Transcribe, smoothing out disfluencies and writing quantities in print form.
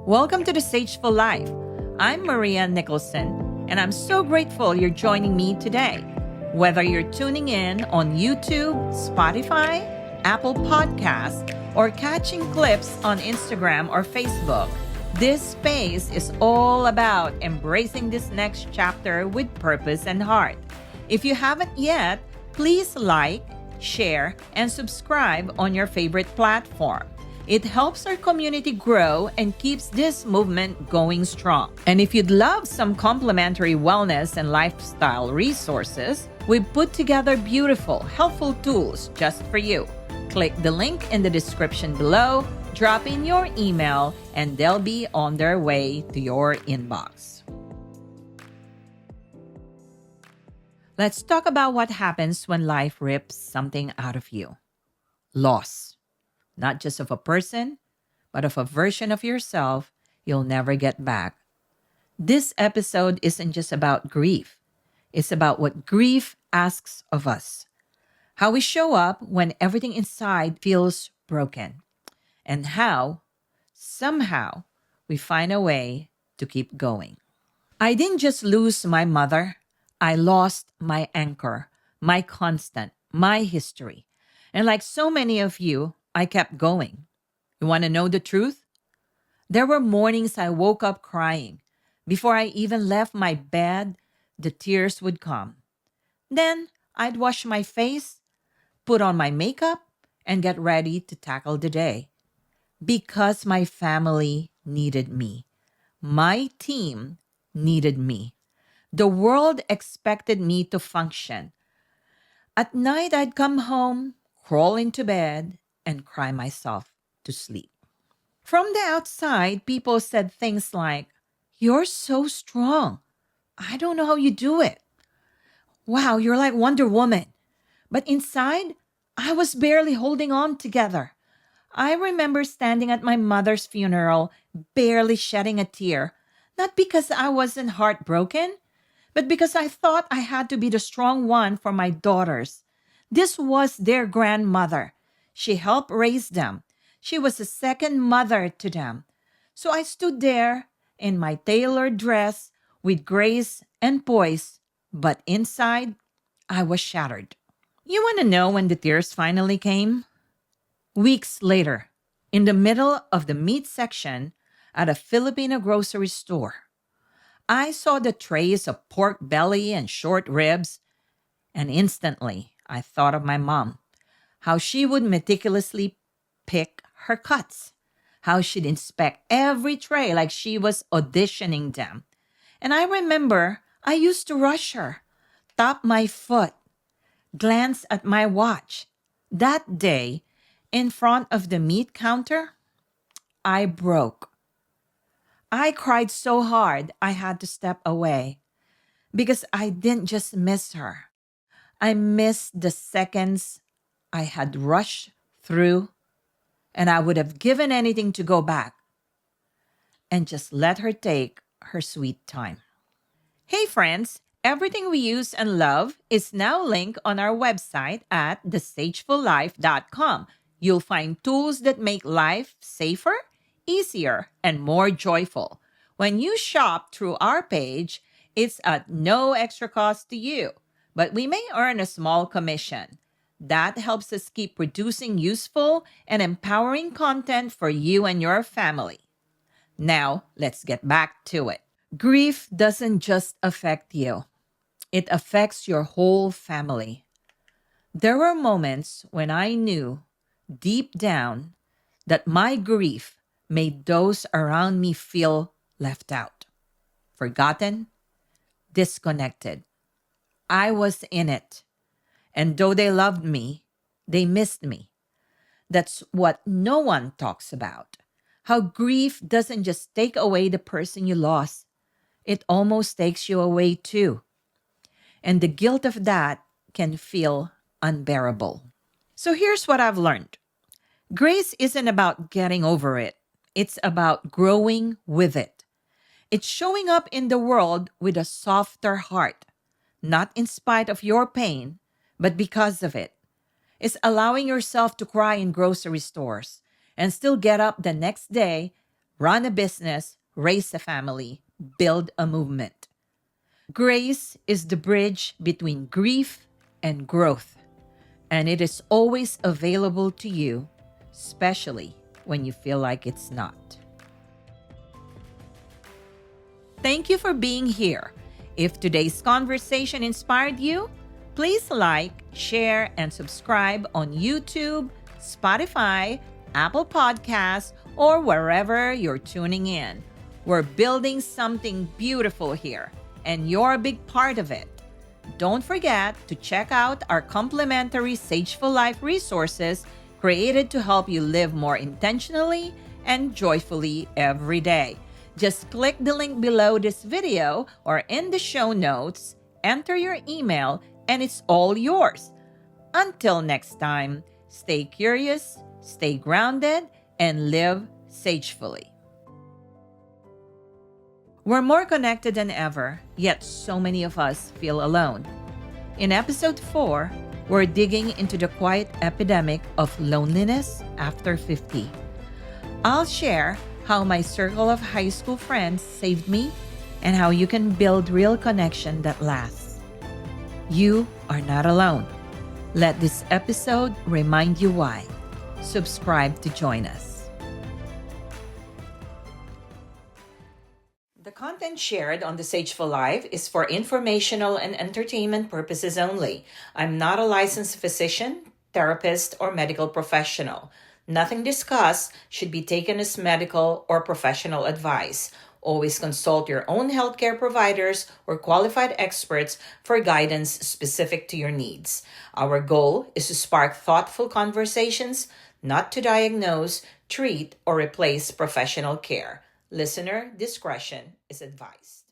Welcome to the Sageful Life. I'm Maria Nicholson, and I'm so grateful you're joining me today. Whether you're tuning in on YouTube, Spotify, Apple Podcasts, or catching clips on Instagram or Facebook, this space is all about embracing this next chapter with purpose and heart. If you haven't yet, please like, share, and subscribe on your favorite platform. It helps our community grow and keeps this movement going strong. And if you'd love some complimentary wellness and lifestyle resources, we've put together beautiful, helpful tools just for you. Click the link in the description below, drop in your email, and they'll be on their way to your inbox. Let's talk about what happens when life rips something out of you. Loss. Not just of a person, but of a version of yourself you'll never get back. This episode isn't just about grief. It's about what grief asks of us. How we show up when everything inside feels broken. And how, somehow, we find a way to keep going. I didn't just lose my mother. I lost my anchor, my constant, my history. And like so many of you, I kept going. You want to know the truth? There were mornings I woke up crying. Before I even left my bed, the tears would come. Then I'd wash my face, put on my makeup, and get ready to tackle the day. Because my family needed me. My team needed me. The world expected me to function. At night, I'd come home, crawl into bed, and cry myself to sleep. From the outside, people said things like, "You're so strong. I don't know how you do it. Wow, you're like Wonder Woman." But inside, I was barely holding on together. I remember standing at my mother's funeral, barely shedding a tear, not because I wasn't heartbroken, but because I thought I had to be the strong one for my daughters. This was their grandmother. She helped raise them. She was a second mother to them. So I stood there in my tailored dress with grace and poise, but inside, I was shattered. You want to know when the tears finally came? Weeks later, in the middle of the meat section at a Filipino grocery store, I saw the trays of pork belly and short ribs, and instantly I thought of my mom. How she would meticulously pick her cuts, how she'd inspect every tray like she was auditioning them. And I remember I used to rush her, tap my foot, glance at my watch. That day, in front of the meat counter, I broke. I cried so hard I had to step away because I didn't just miss her. I missed the seconds I had rushed through, and I would have given anything to go back and just let her take her sweet time. Hey friends, everything we use and love is now linked on our website at thesagefullife.com. You'll find tools that make life safer, easier, and more joyful. When you shop through our page, it's at no extra cost to you, but we may earn a small commission. That helps us keep producing useful and empowering content for you and your family. Now, let's get back to it. Grief doesn't just affect you. It affects your whole family. There were moments when I knew deep down that my grief made those around me feel left out, forgotten, disconnected. I was in it. And though they loved me, they missed me. That's what no one talks about. How grief doesn't just take away the person you lost. It almost takes you away too. And the guilt of that can feel unbearable. So here's what I've learned. Grace isn't about getting over it. It's about growing with it. It's showing up in the world with a softer heart, not in spite of your pain, but because of it. It's allowing yourself to cry in grocery stores and still get up the next day run a business, raise a family, build a movement. Grace is the bridge between grief and growth, and it is always available to you, especially when you feel like it's not. Thank you for being here. If today's conversation inspired you, please like, share, and subscribe on YouTube, Spotify, Apple Podcasts, or wherever you're tuning in. We're building something beautiful here, and you're a big part of it. Don't forget to check out our complimentary Sageful Life resources created to help you live more intentionally and joyfully every day. Just click the link below this video or in the show notes, enter your email, and it's all yours. Until next time, stay curious, stay grounded, and live sagefully. We're more connected than ever, yet so many of us feel alone. In episode 4, we're digging into the quiet epidemic of loneliness after 50. I'll share how my circle of high school friends saved me and how you can build real connection that lasts. You are not alone. Let this episode remind you why. Subscribe to join us. The content shared on the Sageful Life is for informational and entertainment purposes only. I'm not a licensed physician, therapist, or medical professional. Nothing discussed should be taken as medical or professional advice. Always consult your own healthcare providers or qualified experts for guidance specific to your needs. Our goal is to spark thoughtful conversations, not to diagnose, treat, or replace professional care. Listener discretion is advised.